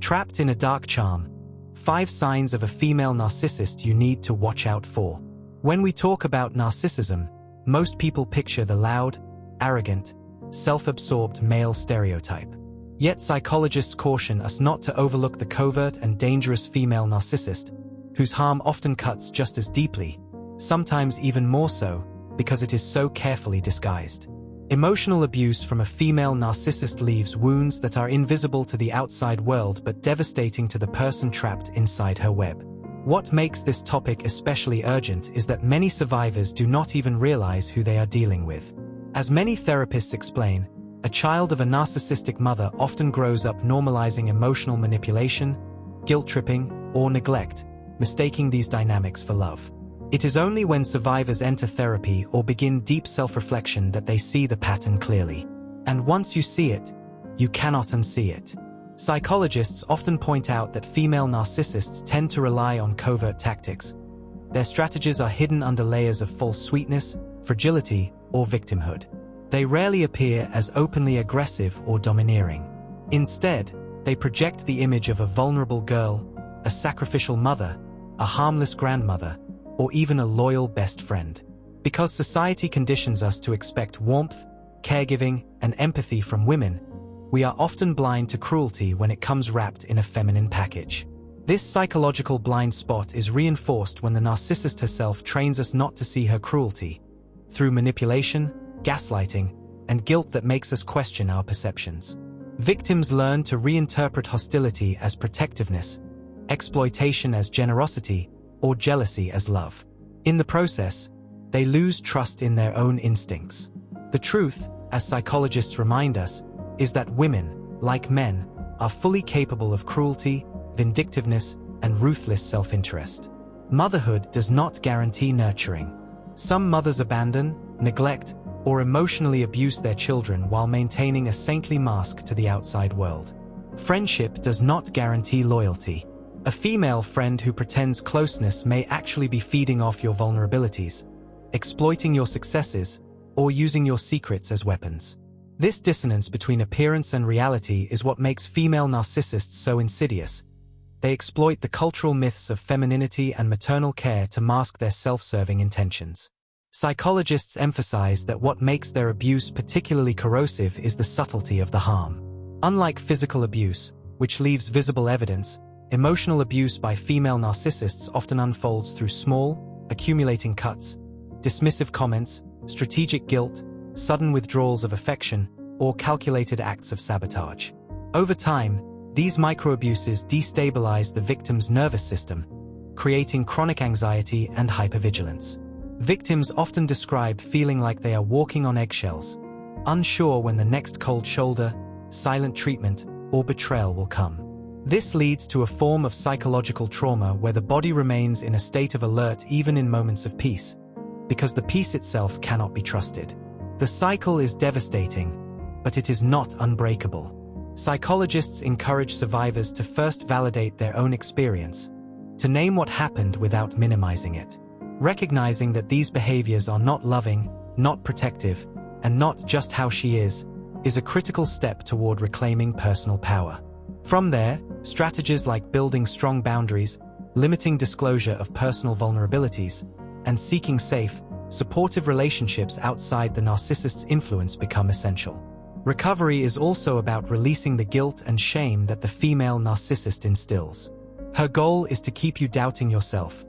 Trapped in a dark charm. 5 signs of a female narcissist you need to watch out for. When we talk about narcissism, most people picture the loud, arrogant, self-absorbed male stereotype. Yet psychologists caution us not to overlook the covert and dangerous female narcissist, whose harm often cuts just as deeply, sometimes even more so, because it is so carefully disguised. Emotional abuse from a female narcissist leaves wounds that are invisible to the outside world but devastating to the person trapped inside her web. What makes this topic especially urgent is that many survivors do not even realize who they are dealing with. As many therapists explain, a child of a narcissistic mother often grows up normalizing emotional manipulation, guilt-tripping, or neglect, mistaking these dynamics for love. It is only when survivors enter therapy or begin deep self-reflection that they see the pattern clearly. And once you see it, you cannot unsee it. Psychologists often point out that female narcissists tend to rely on covert tactics. Their strategies are hidden under layers of false sweetness, fragility, or victimhood. They rarely appear as openly aggressive or domineering. Instead, they project the image of a vulnerable girl, a sacrificial mother, a harmless grandmother, or even a loyal best friend. Because society conditions us to expect warmth, caregiving, and empathy from women, we are often blind to cruelty when it comes wrapped in a feminine package. This psychological blind spot is reinforced when the narcissist herself trains us not to see her cruelty, through manipulation, gaslighting, and guilt that makes us question our perceptions. Victims learn to reinterpret hostility as protectiveness, exploitation as generosity, or jealousy as love. In the process, they lose trust in their own instincts. The truth, as psychologists remind us, is that women, like men, are fully capable of cruelty, vindictiveness, and ruthless self-interest. Motherhood does not guarantee nurturing. Some mothers abandon, neglect, or emotionally abuse their children while maintaining a saintly mask to the outside world. Friendship does not guarantee loyalty. A female friend who pretends closeness may actually be feeding off your vulnerabilities, exploiting your successes, or using your secrets as weapons. This dissonance between appearance and reality is what makes female narcissists so insidious. They exploit the cultural myths of femininity and maternal care to mask their self-serving intentions. Psychologists emphasize that what makes their abuse particularly corrosive is the subtlety of the harm. Unlike physical abuse, which leaves visible evidence, emotional abuse by female narcissists often unfolds through small, accumulating cuts, dismissive comments, strategic guilt, sudden withdrawals of affection, or calculated acts of sabotage. Over time, these microabuses destabilize the victim's nervous system, creating chronic anxiety and hypervigilance. Victims often describe feeling like they are walking on eggshells, unsure when the next cold shoulder, silent treatment, or betrayal will come. This leads to a form of psychological trauma where the body remains in a state of alert even in moments of peace, because the peace itself cannot be trusted. The cycle is devastating, but it is not unbreakable. Psychologists encourage survivors to first validate their own experience, to name what happened without minimizing it. Recognizing that these behaviors are not loving, not protective, and not just how she is a critical step toward reclaiming personal power. From there, strategies like building strong boundaries, limiting disclosure of personal vulnerabilities, and seeking safe, supportive relationships outside the narcissist's influence become essential. Recovery is also about releasing the guilt and shame that the female narcissist instills. Her goal is to keep you doubting yourself.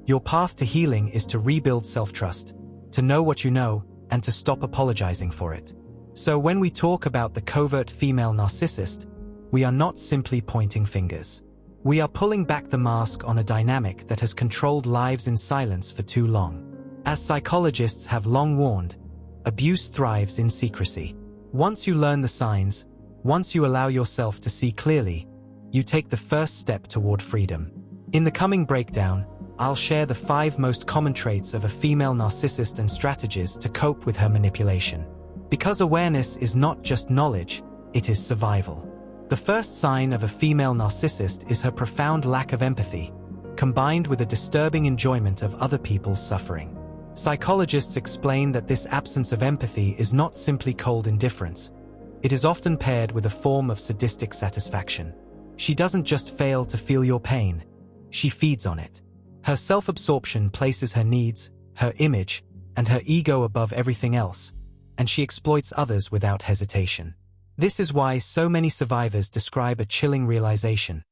Your path to healing is to rebuild self-trust, to know what you know, and to stop apologizing for it. So when we talk about the covert female narcissist, we are not simply pointing fingers. We are pulling back the mask on a dynamic that has controlled lives in silence for too long. As psychologists have long warned, abuse thrives in secrecy. Once you learn the signs, once you allow yourself to see clearly, you take the first step toward freedom. In the coming breakdown, I'll share the 5 most common traits of a female narcissist and strategies to cope with her manipulation. Because awareness is not just knowledge, it is survival. The first sign of a female narcissist is her profound lack of empathy, combined with a disturbing enjoyment of other people's suffering. Psychologists explain that this absence of empathy is not simply cold indifference. It is often paired with a form of sadistic satisfaction. She doesn't just fail to feel your pain, she feeds on it. Her self-absorption places her needs, her image, and her ego above everything else, and she exploits others without hesitation. This is why so many survivors describe a chilling realization.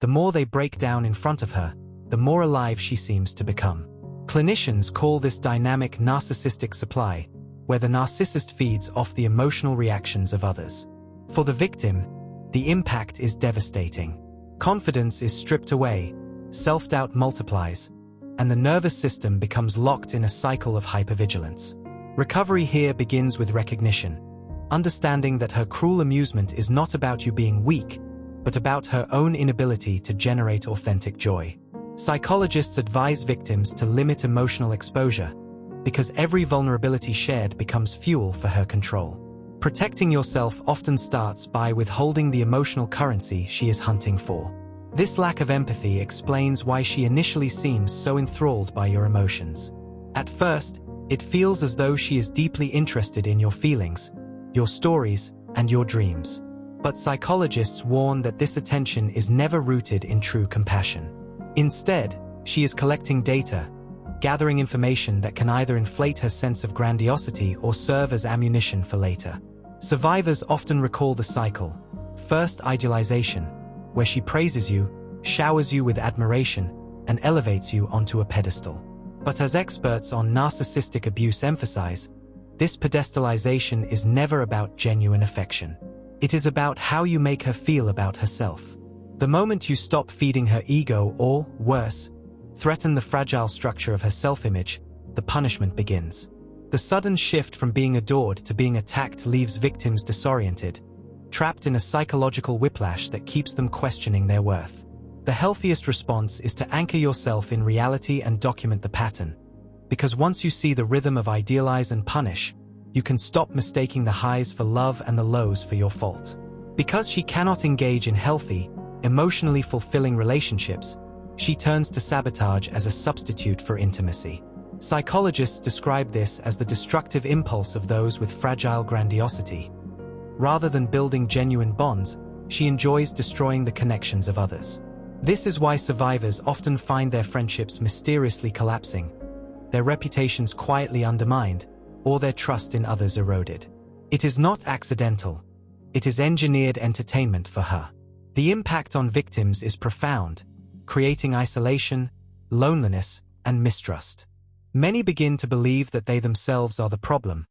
The more they break down in front of her, the more alive she seems to become. Clinicians call this dynamic narcissistic supply, where the narcissist feeds off the emotional reactions of others. For the victim, the impact is devastating. Confidence is stripped away, self-doubt multiplies, and the nervous system becomes locked in a cycle of hypervigilance. Recovery here begins with recognition, understanding that her cruel amusement is not about you being weak, but about her own inability to generate authentic joy. Psychologists advise victims to limit emotional exposure, because every vulnerability shared becomes fuel for her control. Protecting yourself often starts by withholding the emotional currency she is hunting for. This lack of empathy explains why she initially seems so enthralled by your emotions. At first, it feels as though she is deeply interested in your feelings, your stories, and your dreams. But psychologists warn that this attention is never rooted in true compassion. Instead, she is collecting data, gathering information that can either inflate her sense of grandiosity or serve as ammunition for later. Survivors often recall the cycle. First, idealization, where she praises you, showers you with admiration, and elevates you onto a pedestal. But as experts on narcissistic abuse emphasize, this pedestalization is never about genuine affection. It is about how you make her feel about herself. The moment you stop feeding her ego or, worse, threaten the fragile structure of her self-image, the punishment begins. The sudden shift from being adored to being attacked leaves victims disoriented, trapped in a psychological whiplash that keeps them questioning their worth. The healthiest response is to anchor yourself in reality and document the pattern. Because once you see the rhythm of idealize and punish, you can stop mistaking the highs for love and the lows for your fault. Because she cannot engage in healthy, emotionally fulfilling relationships, she turns to sabotage as a substitute for intimacy. Psychologists describe this as the destructive impulse of those with fragile grandiosity. Rather than building genuine bonds, she enjoys destroying the connections of others. This is why survivors often find their friendships mysteriously collapsing, their reputations quietly undermined, or their trust in others eroded. It is not accidental. It is engineered entertainment for her. The impact on victims is profound, creating isolation, loneliness, and mistrust. Many begin to believe that they themselves are the problem,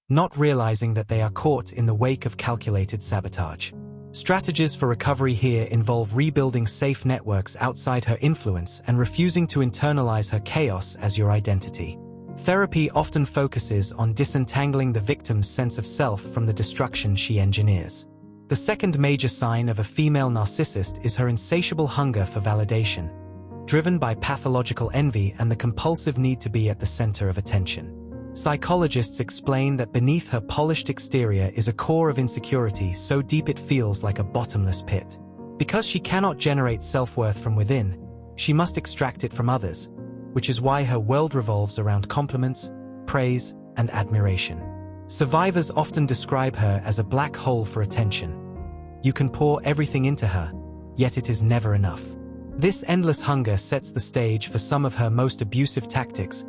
not realizing that they are caught in the wake of calculated sabotage. Strategies for recovery here involve rebuilding safe networks outside her influence and refusing to internalize her chaos as your identity. Therapy often focuses on disentangling the victim's sense of self from the destruction she engineers. The second major sign of a female narcissist is her insatiable hunger for validation, driven by pathological envy and the compulsive need to be at the center of attention. Psychologists explain that beneath her polished exterior is a core of insecurity so deep it feels like a bottomless pit. Because she cannot generate self-worth from within, she must extract it from others, which is why her world revolves around compliments, praise, and admiration. Survivors often describe her as a black hole for attention. You can pour everything into her, yet it is never enough. This endless hunger sets the stage for some of her most abusive tactics,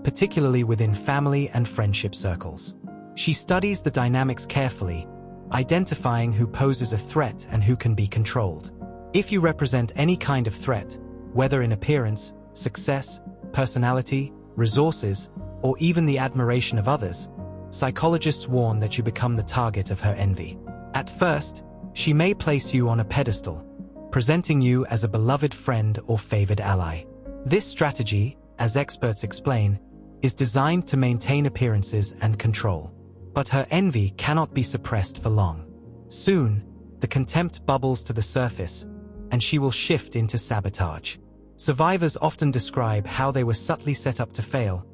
particularly within family and friendship circles. She studies the dynamics carefully, identifying who poses a threat and who can be controlled. If you represent any kind of threat, whether in appearance, success, personality, resources, or even the admiration of others, psychologists warn that you become the target of her envy. At first, she may place you on a pedestal, presenting you as a beloved friend or favored ally. This strategy, as experts explain, is designed to maintain appearances and control. But her envy cannot be suppressed for long. Soon, the contempt bubbles to the surface, and she will shift into sabotage. Survivors often describe how they were subtly set up to fail,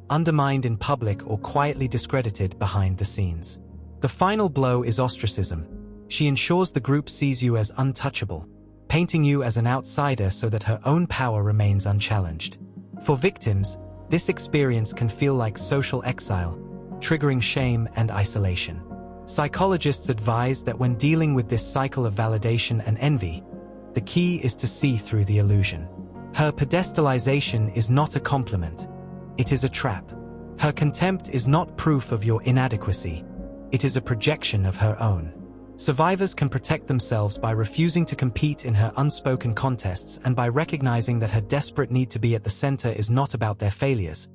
undermined in public or quietly discredited behind the scenes. The final blow is ostracism. She ensures the group sees you as untouchable, painting you as an outsider so that her own power remains unchallenged. For victims, this experience can feel like social exile, triggering shame and isolation. Psychologists advise that when dealing with this cycle of validation and envy, The key is to see through the illusion. Her pedestalization is not a compliment. It is a trap. Her contempt is not proof of your inadequacy. It is a projection of her own. Survivors can protect themselves by refusing to compete in her unspoken contests and by recognizing that her desperate need to be at the center is not about their failures,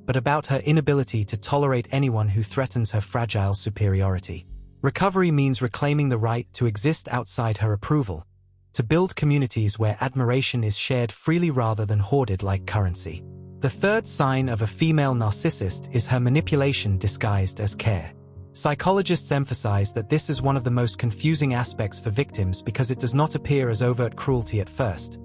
but about her inability to tolerate anyone who threatens her fragile superiority. Recovery means reclaiming the right to exist outside her approval, to build communities where admiration is shared freely rather than hoarded like currency. The third sign of a female narcissist is her manipulation disguised as care. Psychologists emphasize that this is one of the most confusing aspects for victims because it does not appear as overt cruelty at first.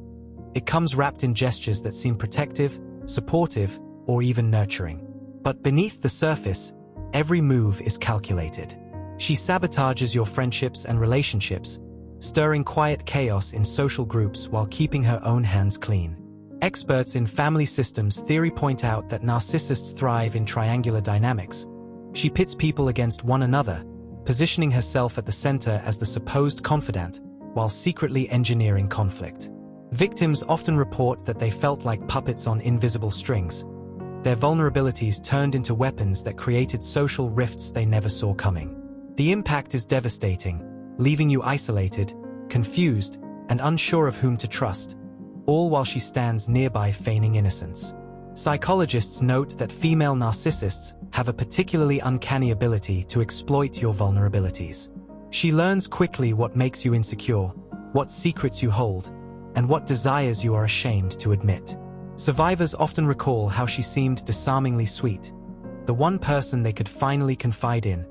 It comes wrapped in gestures that seem protective, supportive, or even nurturing. But beneath the surface, every move is calculated. She sabotages your friendships and relationships, stirring quiet chaos in social groups while keeping her own hands clean. Experts in family systems theory point out that narcissists thrive in triangular dynamics. She pits people against one another, positioning herself at the center as the supposed confidant, while secretly engineering conflict. Victims often report that they felt like puppets on invisible strings. Their vulnerabilities turned into weapons that created social rifts they never saw coming. The impact is devastating, leaving you isolated, confused, and unsure of whom to trust, all while she stands nearby feigning innocence. Psychologists note that female narcissists have a particularly uncanny ability to exploit your vulnerabilities. She learns quickly what makes you insecure, what secrets you hold, and what desires you are ashamed to admit. Survivors often recall how she seemed disarmingly sweet, the one person they could finally confide in,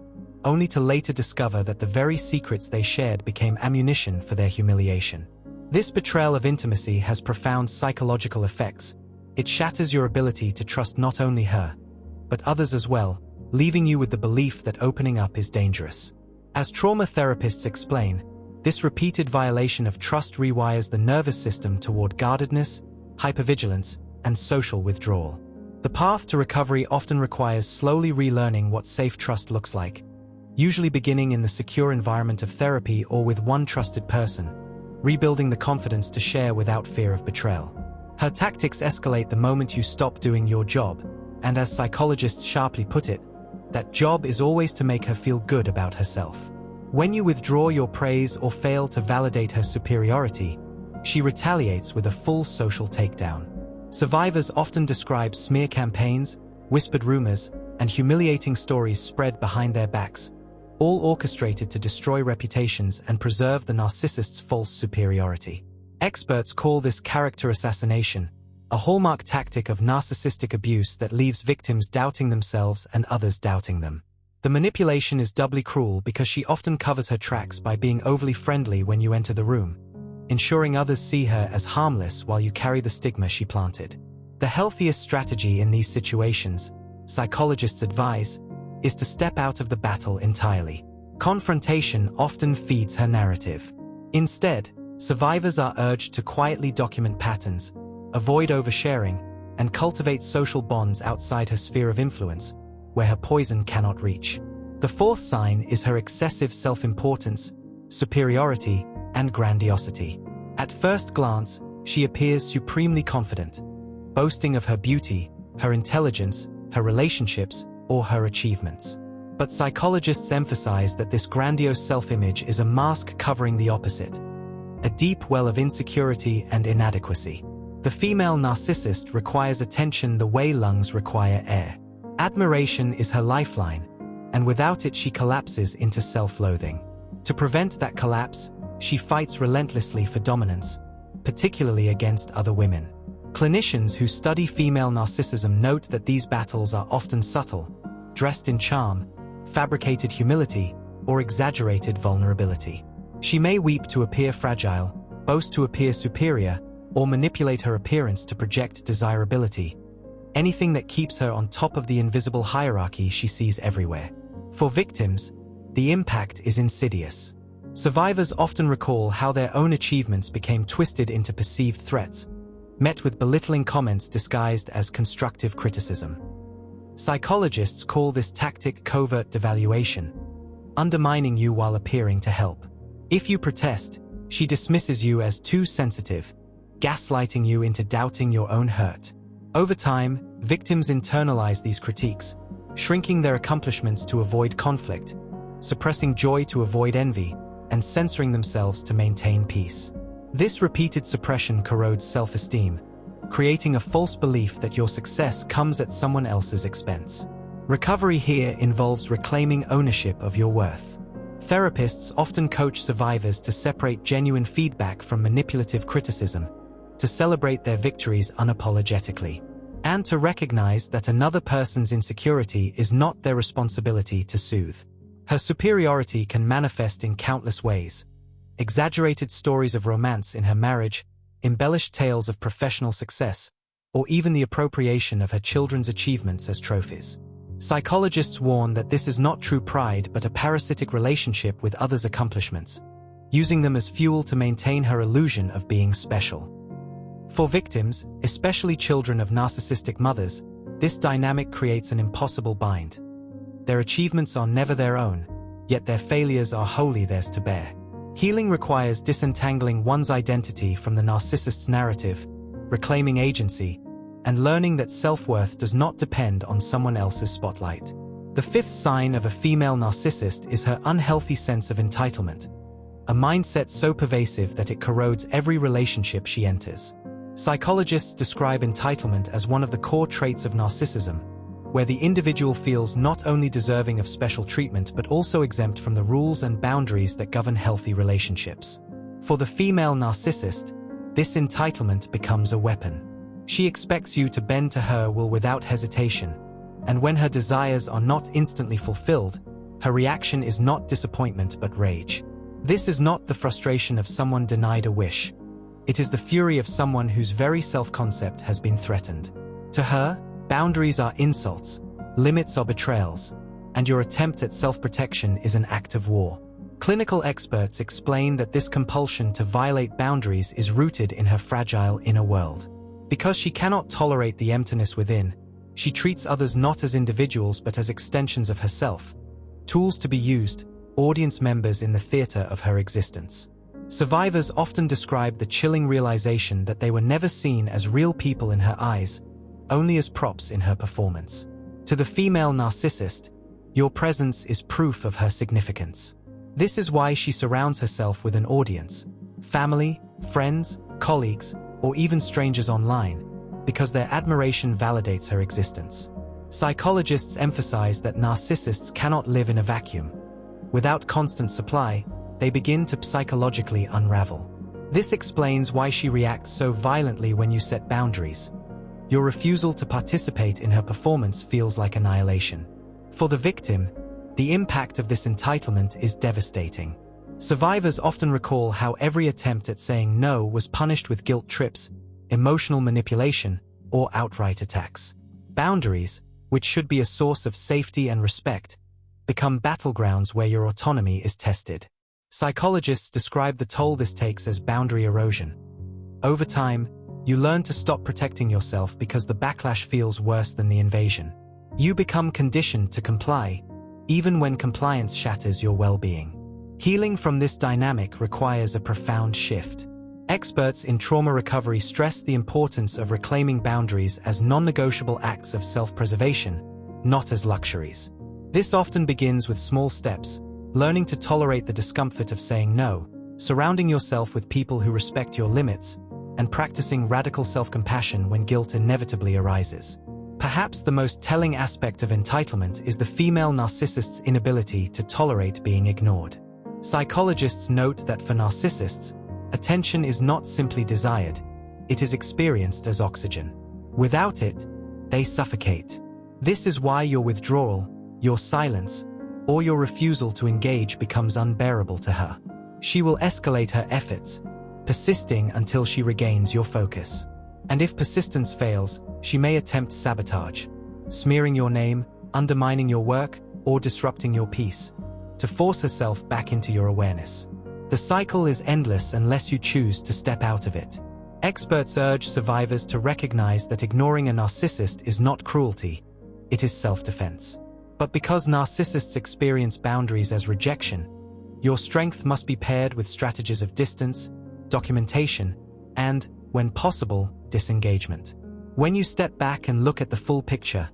only to later discover that the very secrets they shared became ammunition for their humiliation. This betrayal of intimacy has profound psychological effects. It shatters your ability to trust not only her, but others as well, leaving you with the belief that opening up is dangerous. As trauma therapists explain, this repeated violation of trust rewires the nervous system toward guardedness, hypervigilance, and social withdrawal. The path to recovery often requires slowly relearning what safe trust looks like, usually beginning in the secure environment of therapy or with one trusted person, rebuilding the confidence to share without fear of betrayal. Her tactics escalate the moment you stop doing your job, and as psychologists sharply put it, that job is always to make her feel good about herself. When you withdraw your praise or fail to validate her superiority, she retaliates with a full social takedown. Survivors often describe smear campaigns, whispered rumors, and humiliating stories spread behind their backs, all orchestrated to destroy reputations and preserve the narcissist's false superiority. Experts call this character assassination, a hallmark tactic of narcissistic abuse that leaves victims doubting themselves and others doubting them. The manipulation is doubly cruel because she often covers her tracks by being overly friendly when you enter the room, ensuring others see her as harmless while you carry the stigma she planted. The healthiest strategy in these situations, psychologists advise, is to step out of the battle entirely. Confrontation often feeds her narrative. Instead, survivors are urged to quietly document patterns, avoid oversharing, and cultivate social bonds outside her sphere of influence, where her poison cannot reach. The fourth sign is her excessive self-importance, superiority, and grandiosity. At first glance, she appears supremely confident, boasting of her beauty, her intelligence, her relationships, or her achievements. But psychologists emphasize that this grandiose self-image is a mask covering the opposite, a deep well of insecurity and inadequacy. The female narcissist requires attention the way lungs require air. Admiration is her lifeline, and without it she collapses into self-loathing. To prevent that collapse, she fights relentlessly for dominance, particularly against other women. Clinicians who study female narcissism note that these battles are often subtle, dressed in charm, fabricated humility, or exaggerated vulnerability. She may weep to appear fragile, boast to appear superior, or manipulate her appearance to project desirability. Anything that keeps her on top of the invisible hierarchy she sees everywhere. For victims, the impact is insidious. Survivors often recall how their own achievements became twisted into perceived threats, met with belittling comments disguised as constructive criticism. Psychologists call this tactic covert devaluation, undermining you while appearing to help. If you protest, She dismisses you as too sensitive, gaslighting you into doubting your own hurt. Over time, victims internalize these critiques, shrinking their accomplishments to avoid conflict, suppressing joy to avoid envy, and censoring themselves to maintain peace. This repeated suppression corrodes self-esteem, creating a false belief that your success comes at someone else's expense. Recovery here involves reclaiming ownership of your worth. Therapists often coach survivors to separate genuine feedback from manipulative criticism, to celebrate their victories unapologetically, and to recognize that another person's insecurity is not their responsibility to soothe. Her superiority can manifest in countless ways: exaggerated stories of romance in her marriage, embellished tales of professional success, or even the appropriation of her children's achievements as trophies. Psychologists warn that this is not true pride but a parasitic relationship with others' accomplishments, using them as fuel to maintain her illusion of being special. For victims, especially children of narcissistic mothers, this dynamic creates an impossible bind. Their achievements are never their own, yet their failures are wholly theirs to bear. Healing requires disentangling one's identity from the narcissist's narrative, reclaiming agency, and learning that self-worth does not depend on someone else's spotlight. The fifth sign of a female narcissist is her unhealthy sense of entitlement, a mindset so pervasive that it corrodes every relationship she enters. Psychologists describe entitlement as one of the core traits of narcissism, where the individual feels not only deserving of special treatment but also exempt from the rules and boundaries that govern healthy relationships. For the female narcissist, this entitlement becomes a weapon. She expects you to bend to her will without hesitation, and when her desires are not instantly fulfilled, her reaction is not disappointment but rage. This is not the frustration of someone denied a wish. It is the fury of someone whose very self-concept has been threatened. To her, boundaries are insults, limits are betrayals, and your attempt at self-protection is an act of war. Clinical experts explain that this compulsion to violate boundaries is rooted in her fragile inner world. Because she cannot tolerate the emptiness within, she treats others not as individuals but as extensions of herself, tools to be used, audience members in the theater of her existence. Survivors often describe the chilling realization that they were never seen as real people in her eyes, only as props in her performance. To the female narcissist, your presence is proof of her significance. This is why she surrounds herself with an audience, family, friends, colleagues, or even strangers online, because their admiration validates her existence. Psychologists emphasize that narcissists cannot live in a vacuum. Without constant supply, they begin to psychologically unravel. This explains why she reacts so violently when you set boundaries. Your refusal to participate in her performance feels like annihilation. For the victim, the impact of this entitlement is devastating. Survivors often recall how every attempt at saying no was punished with guilt trips, emotional manipulation, or outright attacks. Boundaries, which should be a source of safety and respect, become battlegrounds where your autonomy is tested. Psychologists describe the toll this takes as boundary erosion. Over time, you learn to stop protecting yourself because the backlash feels worse than the invasion. You become conditioned to comply, even when compliance shatters your well-being. Healing from this dynamic requires a profound shift. Experts in trauma recovery stress the importance of reclaiming boundaries as non-negotiable acts of self-preservation, not as luxuries. This often begins with small steps, learning to tolerate the discomfort of saying no, surrounding yourself with people who respect your limits, and practicing radical self-compassion when guilt inevitably arises. Perhaps the most telling aspect of entitlement is the female narcissist's inability to tolerate being ignored. Psychologists note that for narcissists, attention is not simply desired, it is experienced as oxygen. Without it, they suffocate. This is why your withdrawal, your silence, or your refusal to engage becomes unbearable to her. She will escalate her efforts, persisting until she regains your focus. And if persistence fails, she may attempt sabotage, smearing your name, undermining your work, or disrupting your peace, to force herself back into your awareness. The cycle is endless unless you choose to step out of it. Experts urge survivors to recognize that ignoring a narcissist is not cruelty, it is self-defense. But because narcissists experience boundaries as rejection, Your strength must be paired with strategies of distance, documentation, and, when possible, disengagement. When you step back and look at the full picture,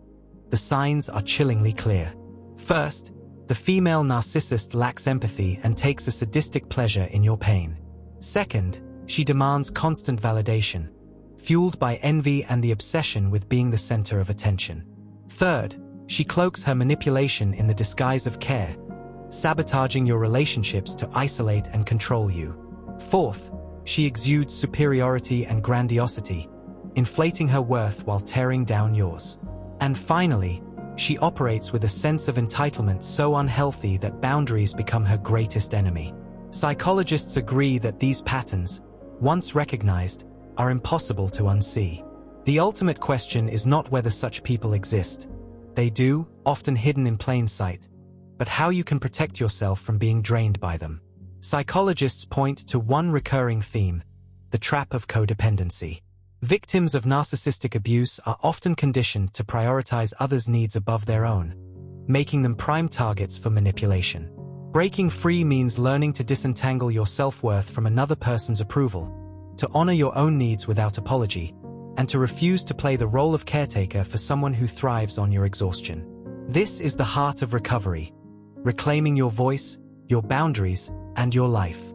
the signs are chillingly clear. First, the female narcissist lacks empathy and takes a sadistic pleasure in your pain. Second, she demands constant validation, fueled by envy and the obsession with being the center of attention. Third, she cloaks her manipulation in the disguise of care, sabotaging your relationships to isolate and control you. Fourth, she exudes superiority and grandiosity, inflating her worth while tearing down yours. And finally, she operates with a sense of entitlement so unhealthy that boundaries become her greatest enemy. Psychologists agree that these patterns, once recognized, are impossible to unsee. The ultimate question is not whether such people exist. They do, often hidden in plain sight, but how you can protect yourself from being drained by them. Psychologists point to one recurring theme: the trap of codependency. Victims of narcissistic abuse are often conditioned to prioritize others' needs above their own, making them prime targets for manipulation. Breaking free means learning to disentangle your self-worth from another person's approval, to honor your own needs without apology, and to refuse to play the role of caretaker for someone who thrives on your exhaustion. This is the heart of recovery, reclaiming your voice, your boundaries, and your life.